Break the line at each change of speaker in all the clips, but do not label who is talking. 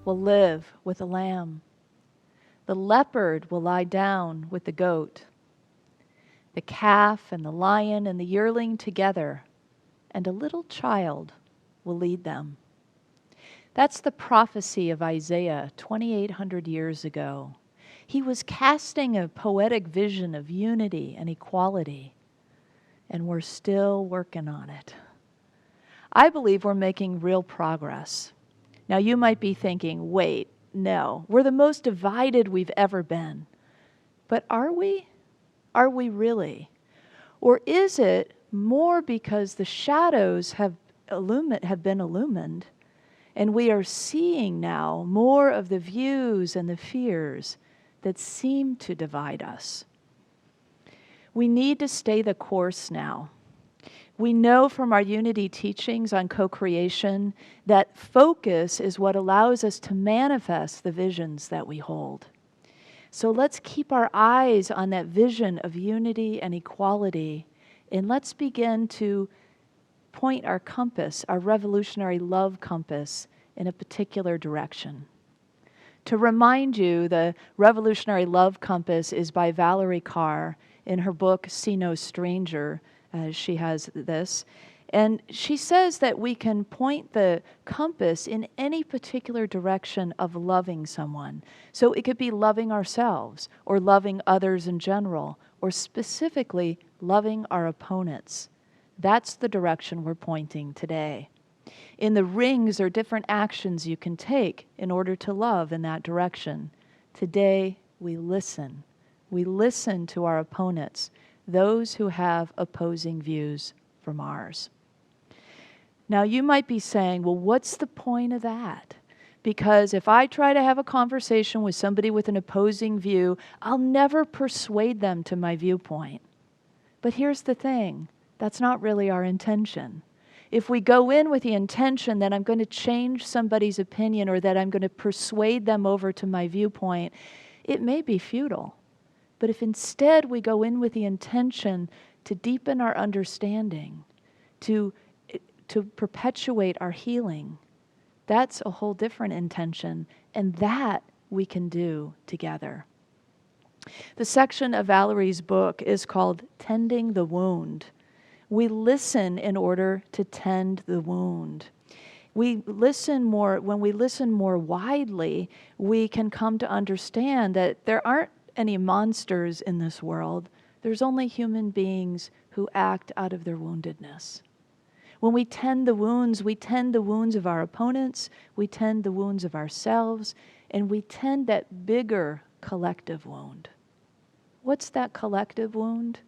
will live with the lamb. The leopard will lie down with the goat. The calf and the lion and the yearling together, and a little child will lead them. That's the prophecy of Isaiah 2,800 years ago. He was casting a poetic vision of unity and equality, and we're still working on it. I believe we're making real progress. Now you might be thinking, wait, no, we're the most divided we've ever been. But are we? Are we really? Or is it more because the shadows have been illumined, and we are seeing now more of the views and the fears that seem to divide us? We need to stay the course now. We know from our unity teachings on co-creation that focus is what allows us to manifest the visions that we hold. So let's keep our eyes on that vision of unity and equality, and let's begin to point our compass, our revolutionary love compass, in a particular direction. To remind you, the revolutionary love compass is by Valerie Carr. In her book, See No Stranger, she has this. And she says that we can point the compass in any particular direction of loving someone. So it could be loving ourselves, or loving others in general, or specifically loving our opponents. That's the direction we're pointing today. In the rings are different actions you can take in order to love in that direction. Today, we listen. We listen to our opponents, those who have opposing views from ours. Now, you might be saying, well, what's the point of that? Because if I try to have a conversation with somebody with an opposing view, I'll never persuade them to my viewpoint. But here's the thing, that's not really our intention. If we go in with the intention that I'm going to change somebody's opinion or that I'm going to persuade them over to my viewpoint, it may be futile. But if instead we go in with the intention to deepen our understanding, to perpetuate our healing, that's a whole different intention, and that we can do together. The section of Valerie's book is called Tending the Wound. We listen in order to tend the wound. We listen more, when we listen more widely, we can come to understand that there aren't any monsters in this world. There's only human beings who act out of their woundedness. When we tend the wounds of our opponents, we tend the wounds of ourselves, and we tend that bigger collective wound. What's that collective wound?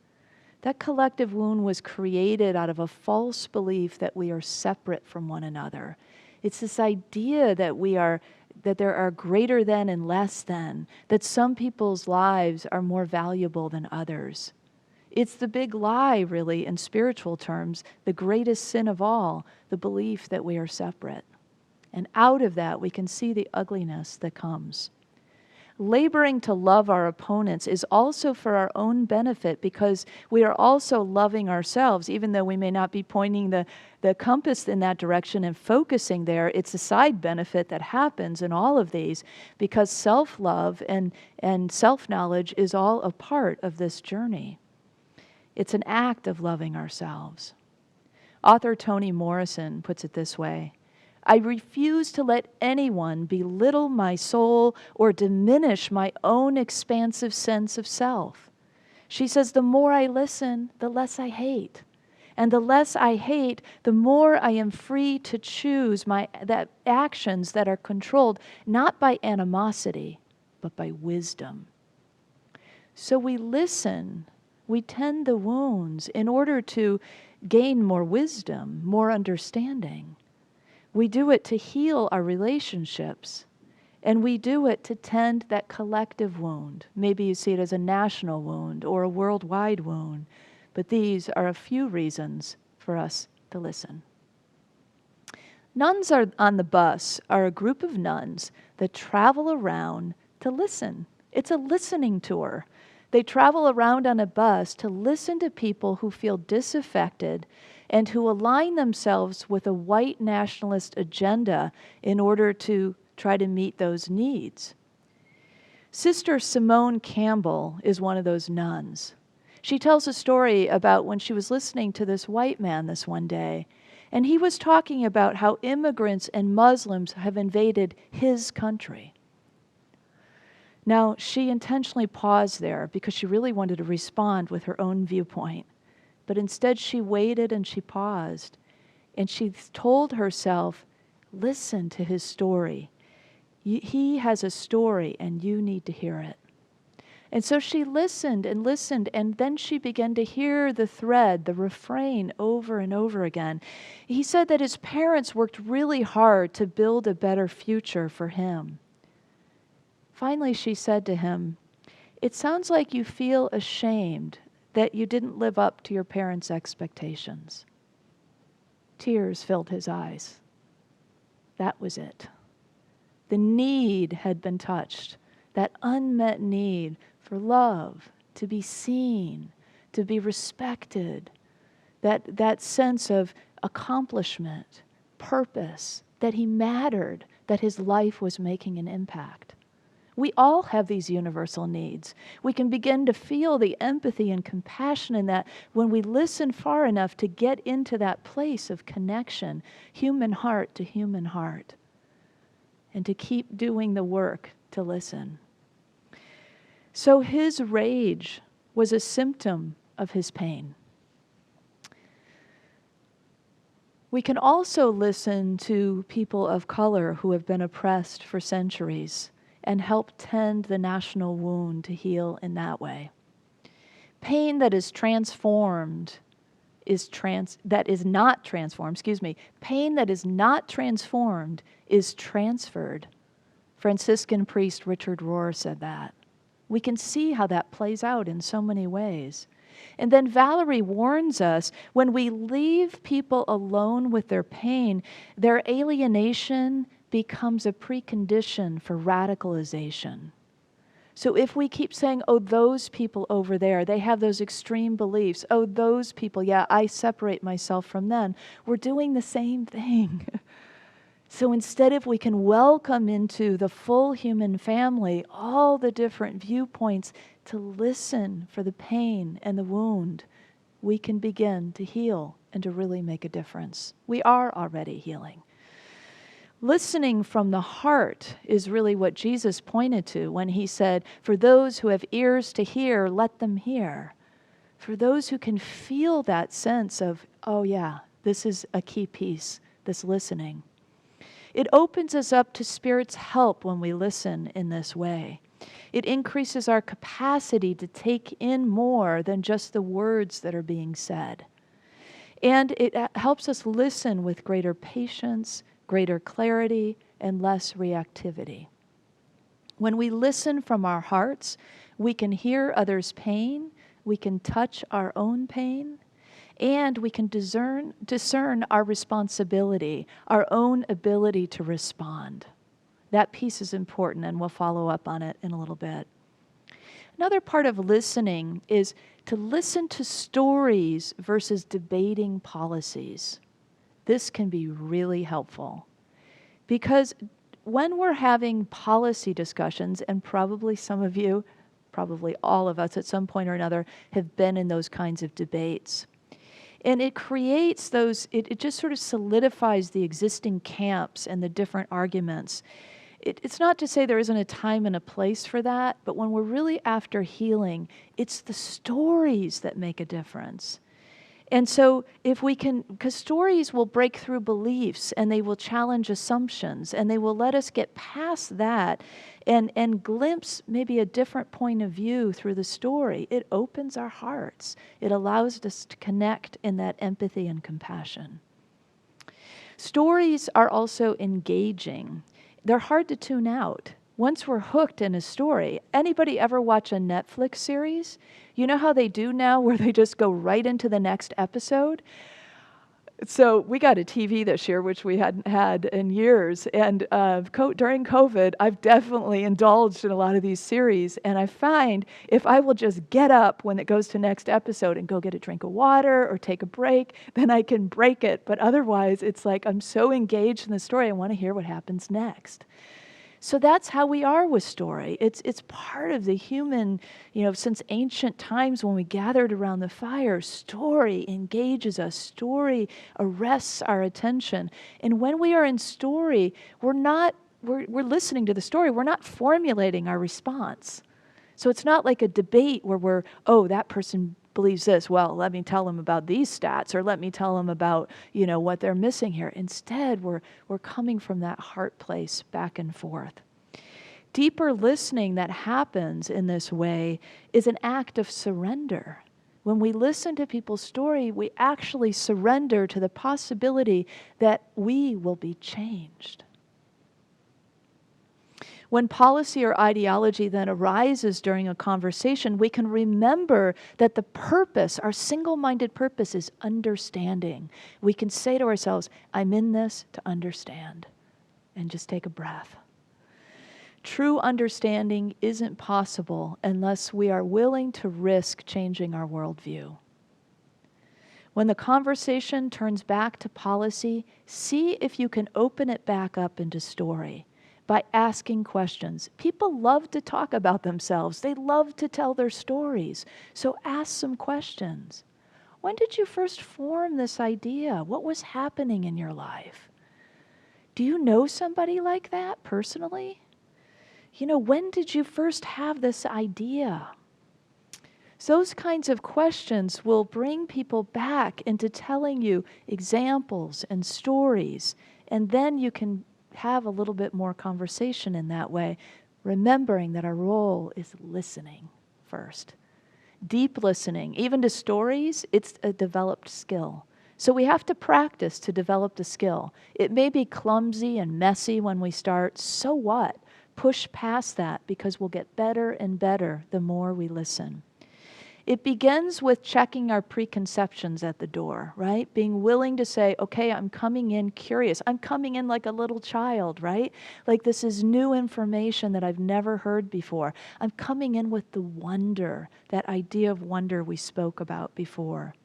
That collective wound was created out of a false belief that we are separate from one another. It's this idea that there are greater than and less than, that some people's lives are more valuable than others. It's the big lie, really, in spiritual terms, the greatest sin of all, the belief that we are separate. And out of that, we can see the ugliness that comes. Laboring to love our opponents is also for our own benefit because we are also loving ourselves, even though we may not be pointing the compass in that direction and focusing there. It's a side benefit that happens in all of these because self-love and self-knowledge is all a part of this journey. It's an act of loving ourselves. Author Toni Morrison puts it this way: I refuse to let anyone belittle my soul or diminish my own expansive sense of self. She says, the more I listen, the less I hate. And the less I hate, the more I am free to choose that actions that are controlled not by animosity, but by wisdom. So we listen, we tend the wounds in order to gain more wisdom, more understanding. We do it to heal our relationships, and we do it to tend that collective wound. Maybe you see it as a national wound or a worldwide wound, but these are a few reasons for us to listen. Nuns on the bus are a group of nuns that travel around to listen. It's a listening tour. They travel around on a bus to listen to people who feel disaffected and who align themselves with a white nationalist agenda in order to try to meet those needs. Sister Simone Campbell is one of those nuns. She tells a story about when she was listening to this white man this one day, and he was talking about how immigrants and Muslims have invaded his country. Now, she intentionally paused there because she really wanted to respond with her own viewpoint. But instead, she waited and she paused. And she told herself, listen to his story. He has a story, and you need to hear it. And so she listened, and then she began to hear the thread, the refrain over and over again. He said that his parents worked really hard to build a better future for him. Finally, she said to him, "It sounds like you feel ashamed that you didn't live up to your parents' expectations." Tears filled his eyes. That was it. The need had been touched, that unmet need for love, to be seen, to be respected, that sense of accomplishment, purpose, that he mattered, that his life was making an impact. We all have these universal needs. We can begin to feel the empathy and compassion in that when we listen far enough to get into that place of connection, human heart to human heart, and to keep doing the work to listen. So his rage was a symptom of his pain. We can also listen to people of color who have been oppressed for centuries and help tend the national wound to heal in that way. Pain that is transformed pain that is not transformed is transferred. Franciscan priest Richard Rohr said that. We can see how that plays out in so many ways. And then Valerie warns us, when we leave people alone with their pain, their alienation becomes a precondition for radicalization. So if we keep saying, oh, those people over there, they have those extreme beliefs. Oh, those people, yeah, I separate myself from them. We're doing the same thing. So instead, if we can welcome into the full human family all the different viewpoints to listen for the pain and the wound, we can begin to heal and to really make a difference. We are already healing. Listening from the heart is really what Jesus pointed to when he said, for those who have ears to hear, let them hear. For those who can feel that sense of, oh yeah, this is a key piece, this listening. It opens us up to Spirit's help when we listen in this way. It increases our capacity to take in more than just the words that are being said. And it helps us listen with greater patience, greater clarity, and less reactivity. When we listen from our hearts, we can hear others' pain, we can touch our own pain, and we can discern our responsibility, our own ability to respond. That piece is important, and we'll follow up on it in a little bit. Another part of listening is to listen to stories versus debating policies. This can be really helpful because when we're having policy discussions, and probably some of you, probably all of us at some point or another, have been in those kinds of debates. And it creates it just sort of solidifies the existing camps and the different arguments. It's not to say there isn't a time and a place for that, but when we're really after healing, it's the stories that make a difference. And so if we can, because stories will break through beliefs and they will challenge assumptions and they will let us get past that and glimpse maybe a different point of view through the story. It opens our hearts. It allows us to connect in that empathy and compassion. Stories are also engaging. They're hard to tune out. Once we're hooked in a story, anybody ever watch a Netflix series? You know how they do now where they just go right into the next episode? So we got a TV this year, which we hadn't had in years. And during COVID, I've definitely indulged in a lot of these series. And I find if I will just get up when it goes to next episode and go get a drink of water or take a break, then I can break it. But otherwise, it's like I'm so engaged in the story, I want to hear what happens next. So that's how we are with story. It's part of the human, since ancient times when we gathered around the fire, story engages us. Story arrests our attention. And when we are in story, we're listening to the story. We're not formulating our response. So it's not like a debate where that person believes this. Well, let me tell them about these stats, or let me tell them about, what they're missing here. Instead, we're coming from that heart place back and forth. Deeper listening that happens in this way is an act of surrender. When we listen to people's story, we actually surrender to the possibility that we will be changed. When policy or ideology then arises during a conversation, we can remember that the purpose, our single-minded purpose, is understanding. We can say to ourselves, I'm in this to understand, and just take a breath. True understanding isn't possible unless we are willing to risk changing our worldview. When the conversation turns back to policy, see if you can open it back up into story by asking questions. People love to talk about themselves. They love to tell their stories. So ask some questions. When did you first form this idea? What was happening in your life? Do you know somebody like that personally? When did you first have this idea? So those kinds of questions will bring people back into telling you examples and stories, and then you can have a little bit more conversation in that way, remembering that our role is listening first. Deep listening, even to stories, it's a developed skill. So we have to practice to develop the skill. It may be clumsy and messy when we start. So what? Push past that, because we'll get better and better the more we listen. It begins with checking our preconceptions at the door, right? Being willing to say, okay, I'm coming in curious. I'm coming in like a little child, right? Like this is new information that I've never heard before. I'm coming in with the wonder, that idea of wonder we spoke about before.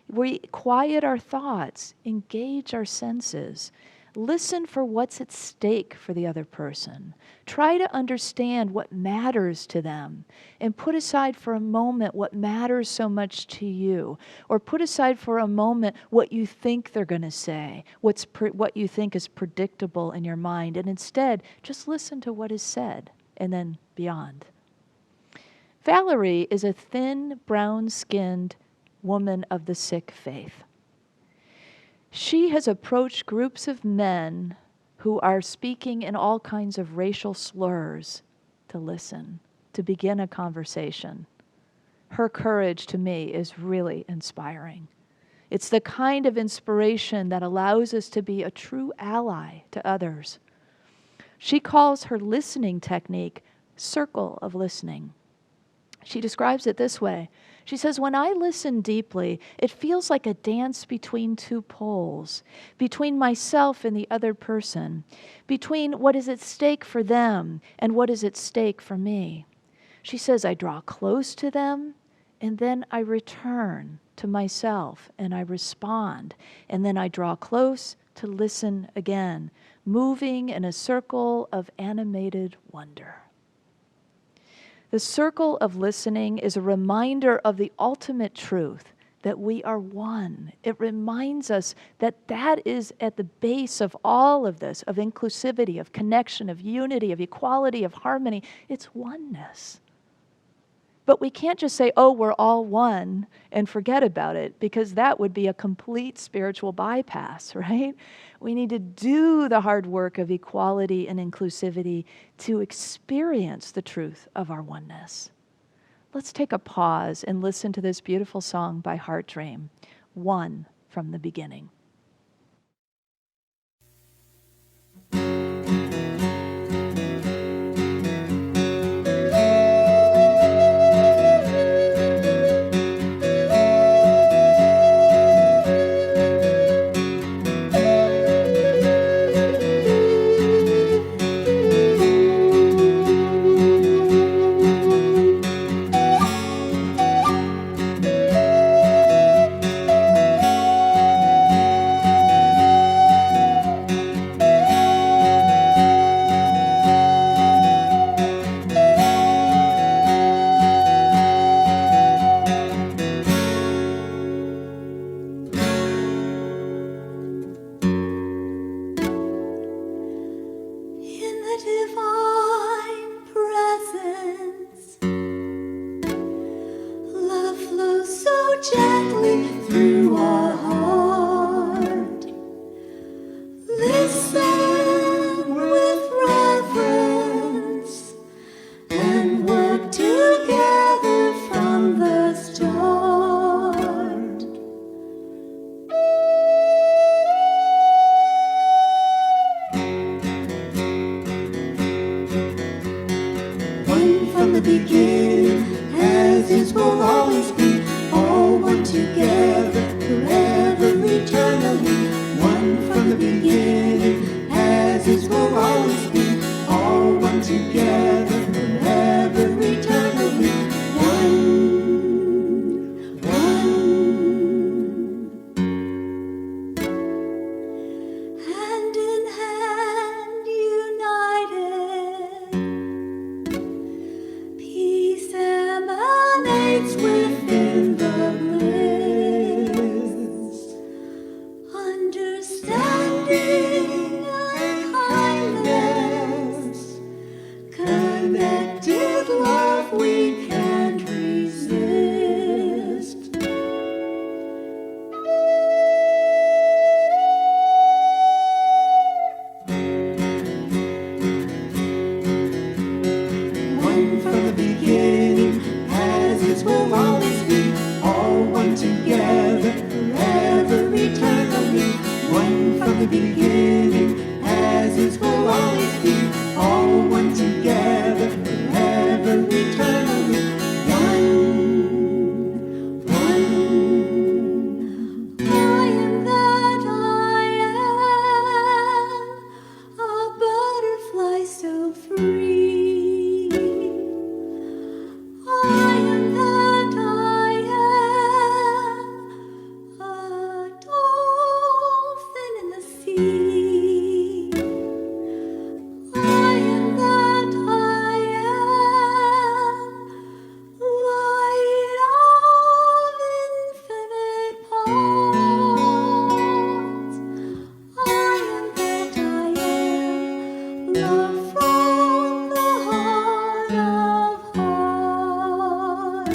We quiet our thoughts, engage our senses. Listen for what's at stake for the other person. Try to understand what matters to them, and put aside for a moment what matters so much to you, or put aside for a moment what you think they're going to say, what you think is predictable in your mind, and instead just listen to what is said and then beyond. Valerie is a thin, brown-skinned woman of the Sikh faith. She has approached groups of men who are speaking in all kinds of racial slurs to listen, to begin a conversation. Her courage, to me, is really inspiring. It's the kind of inspiration that allows us to be a true ally to others. She calls her listening technique circle of listening. She describes it this way. She says, when I listen deeply, it feels like a dance between two poles, between myself and the other person, between what is at stake for them and what is at stake for me. She says, I draw close to them, and then I return to myself and I respond, and then I draw close to listen again, moving in a circle of animated wonder. The circle of listening is a reminder of the ultimate truth, that we are one. It reminds us that that is at the base of all of this, of inclusivity, of connection, of unity, of equality, of harmony. It's oneness. But we can't just say, oh, we're all one, and forget about it, because that would be a complete spiritual bypass, right? We need to do the hard work of equality and inclusivity to experience the truth of our oneness. Let's take a pause and listen to this beautiful song by Heart Dream, One from the Beginning.
divine presence. Love flows so gently through our heart. Listen with reverence and work together from the start. One from the beginning, as is will always be, all one together, forever, eternally. One from the beginning, as is will always be, all one together, forever, eternally. Hand in hand, united, peace emanates within the bliss. Understanding and kindness, connected love we can't resist. One from the beginning, as it will always be, all one together, forever, eternally. One from the beginning, as it will always be, all one together, forever, eternally. One. I am that I am, a butterfly so free. I am that I am, a dolphin in the sea. I am that I am, light of infinite parts. I am that I am, love from the heart of hearts.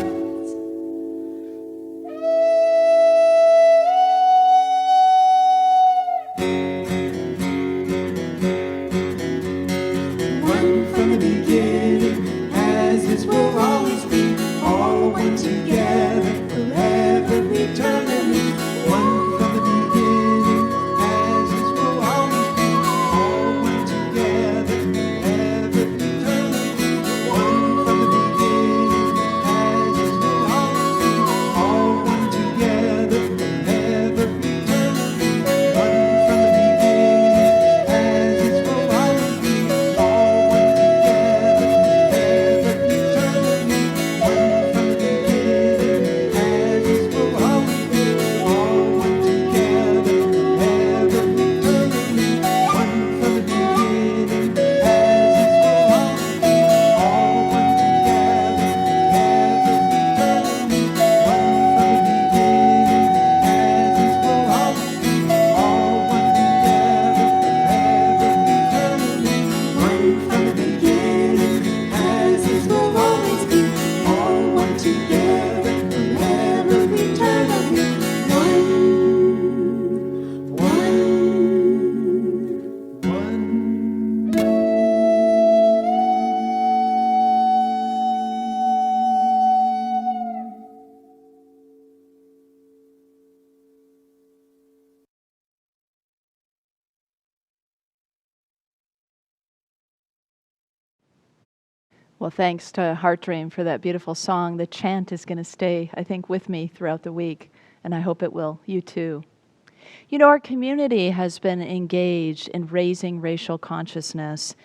One from the beginning, as is will always be, all one together, forever, eternally. One from the beginning, as is will always be, all one together, forever, eternally. One from the beginning, as is will always be, all one together, forever, eternally. One from the beginning, as is will always be, all one together, forever, eternally. One from the beginning, as is will always be, all one together, forever, eternally. One from the beginning, as is will always be, all one together, forever, eternally. One from the beginning, as is will always be, all one together, forever, eternally. One from the beginning, as is will always be, all one together, forever, eternally.
Well, thanks to Heart Dream for that beautiful song. The chant is going to stay, I think, with me throughout the week, and I hope it will. You too. You know, our community has been engaged in raising racial consciousness.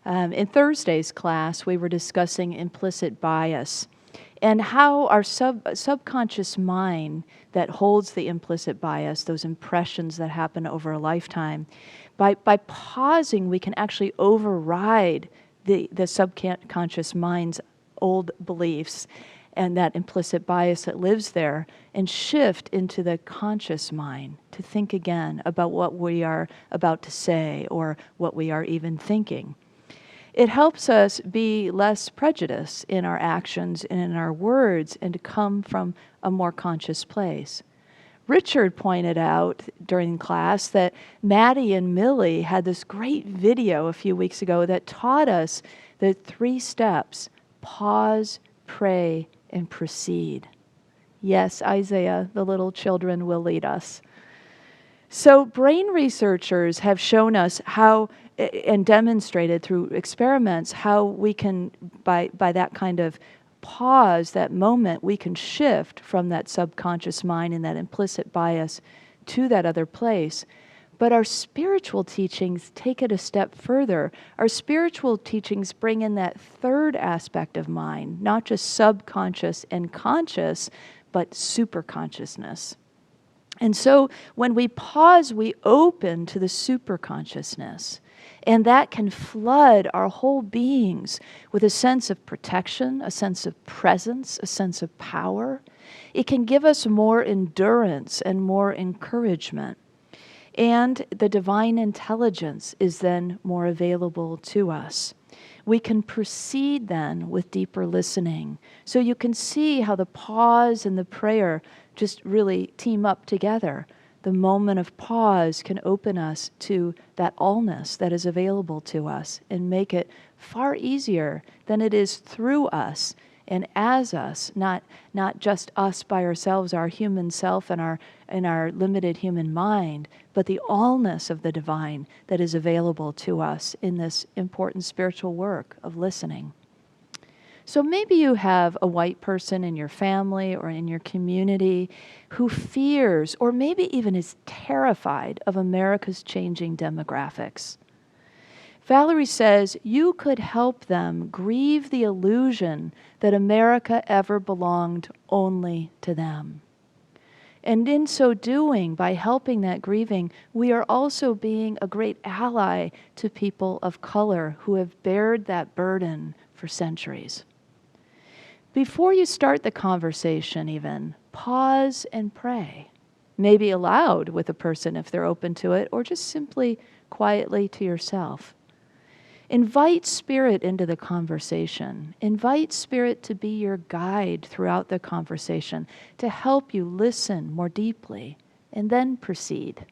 In Thursday's class, we were discussing implicit bias and how our subconscious mind that holds the implicit bias, those impressions that happen over a lifetime, by pausing, we can actually override the subconscious mind's old beliefs and that implicit bias that lives there, and shift into the conscious mind to think again about what we are about to say or what we are even thinking. It helps us be less prejudiced in our actions and in our words and to come from a more conscious place. Richard pointed out during class that Maddie and Millie had this great video a few weeks ago that taught us the 3 steps: pause, pray, and proceed. Yes, Isaiah, the little children will lead us. So brain researchers have shown us how, and demonstrated through experiments, how we can, by that kind of pause, that moment, we can shift from that subconscious mind and that implicit bias to that other place. But our spiritual teachings take it a step further. Our spiritual teachings bring in that third aspect of mind, not just subconscious and conscious, but superconsciousness. And so when we pause, we open to the superconsciousness. And that can flood our whole beings with a sense of protection, a sense of presence, a sense of power. It can give us more endurance and more encouragement. And the divine intelligence is then more available to us. We can proceed then with deeper listening. So you can see how the pause and the prayer just really team up together. The moment of pause can open us to that allness that is available to us and make it far easier than it is through us and as us, not just us by ourselves, our human self and our limited human mind, but the allness of the divine that is available to us in this important spiritual work of listening. So maybe you have a white person in your family or in your community who fears or maybe even is terrified of America's changing demographics. Valerie says you could help them grieve the illusion that America ever belonged only to them. And in so doing, by helping that grieving, we are also being a great ally to people of color who have bared that burden for centuries. Before you start the conversation even, pause and pray. Maybe aloud with a person if they're open to it, or just simply quietly to yourself. Invite Spirit into the conversation. Invite Spirit to be your guide throughout the conversation, to help you listen more deeply, and then proceed.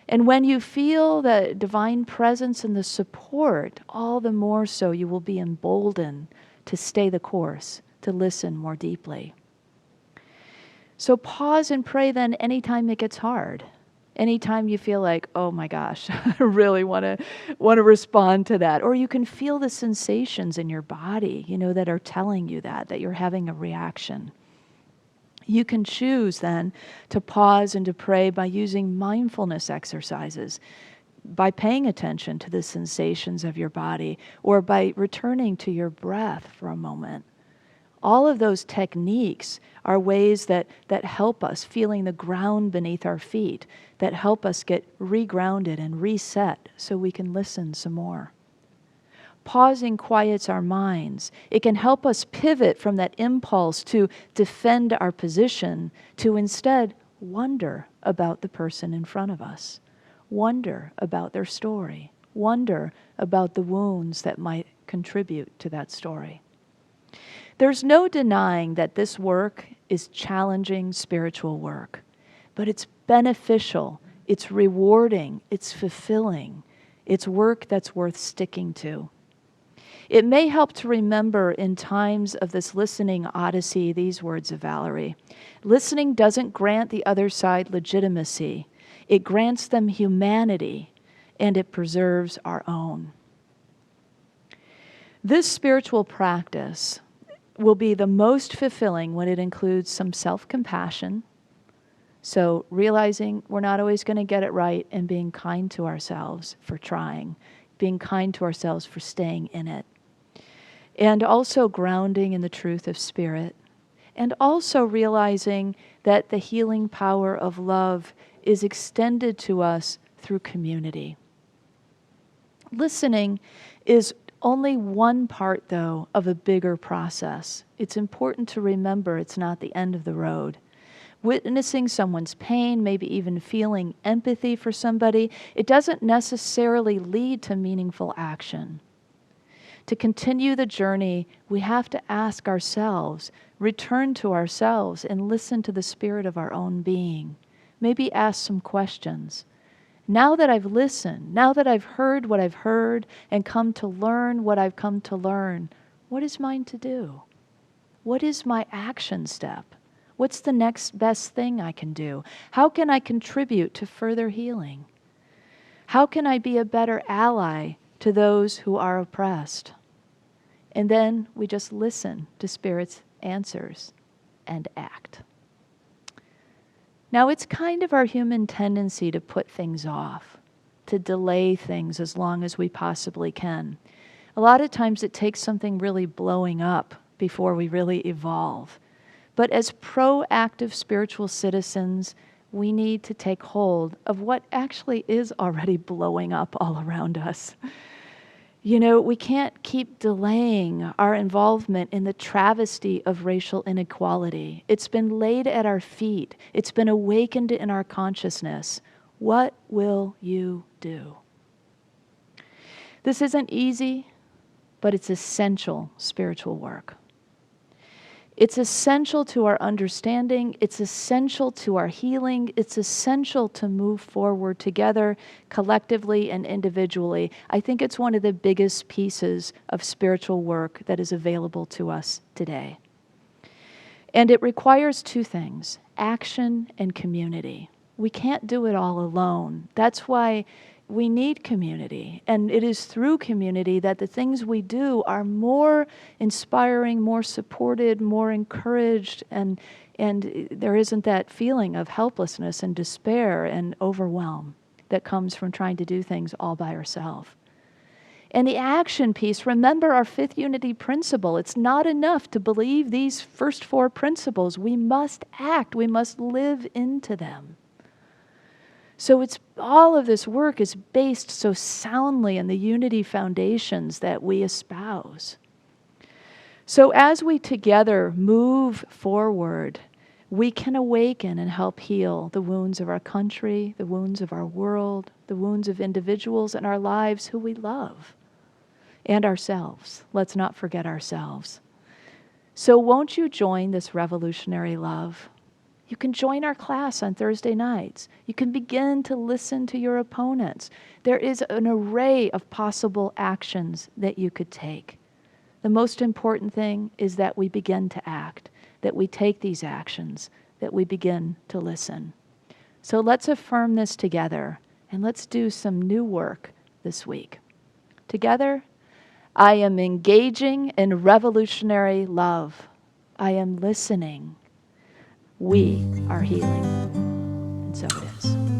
And when you feel the divine presence and the support, all the more so you will be emboldened to stay the course, to listen more deeply. So pause and pray then anytime it gets hard. Anytime you feel like, oh my gosh, I really want to respond to that. Or you can feel the sensations in your body, that are telling you that you're having a reaction. You can choose then to pause and to pray by using mindfulness exercises, by paying attention to the sensations of your body, or by returning to your breath for a moment. All of those techniques are ways that help us feeling the ground beneath our feet, that help us get regrounded and reset so we can listen some more. Pausing quiets our minds. It can help us pivot from that impulse to defend our position to instead wonder about the person in front of us, wonder about their story, wonder about the wounds that might contribute to that story. There's no denying that this work is challenging spiritual work, but it's beneficial, it's rewarding, it's fulfilling. It's work that's worth sticking to. It may help to remember in times of this listening odyssey these words of Valerie. Listening doesn't grant the other side legitimacy. It grants them humanity, and it preserves our own. This spiritual practice will be the most fulfilling when it includes some self-compassion. So realizing we're not always going to get it right and being kind to ourselves for trying, being kind to ourselves for staying in it. And also grounding in the truth of Spirit. And also realizing that the healing power of love is extended to us through community. Listening is only one part, though, of a bigger process. It's important to remember it's not the end of the road. Witnessing someone's pain, maybe even feeling empathy for somebody, it doesn't necessarily lead to meaningful action. To continue the journey, we have to ask ourselves, return to ourselves, and listen to the spirit of our own being. Maybe ask some questions. Now that I've listened, now that I've heard what I've heard and come to learn what I've come to learn, what is mine to do? What is my action step? What's the next best thing I can do? How can I contribute to further healing? How can I be a better ally to those who are oppressed? And then we just listen to Spirit's answers and act. Now, it's kind of our human tendency to put things off, to delay things as long as we possibly can. A lot of times it takes something really blowing up before we really evolve. But as proactive spiritual citizens, we need to take hold of what actually is already blowing up all around us. You know, we can't keep delaying our involvement in the travesty of racial inequality. It's been laid at our feet. It's been awakened in our consciousness. What will you do? This isn't easy, but it's essential spiritual work. It's essential to our understanding. It's essential to our healing. It's essential to move forward together, collectively and individually. I think it's one of the biggest pieces of spiritual work that is available to us today. And it requires two things, action and community. We can't do it all alone. That's why we need community. And it is through community that the things we do are more inspiring, more supported, more encouraged, and there isn't that feeling of helplessness and despair and overwhelm that comes from trying to do things all by ourselves. And the action piece, remember our fifth unity principle. It's not enough to believe these first four principles. We must act. We must live into them. So it's all of this work is based so soundly in the unity foundations that we espouse. So as we together move forward, we can awaken and help heal the wounds of our country, the wounds of our world, the wounds of individuals in our lives who we love, and ourselves. Let's not forget ourselves. So won't you join this revolutionary love? You can join our class on Thursday nights. You can begin to listen to your opponents. There is an array of possible actions that you could take. The most important thing is that we begin to act, that we take these actions, that we begin to listen. So let's affirm this together, and let's do some new work this week. Together, I am engaging in revolutionary love. I am listening. We are healing. And so it is.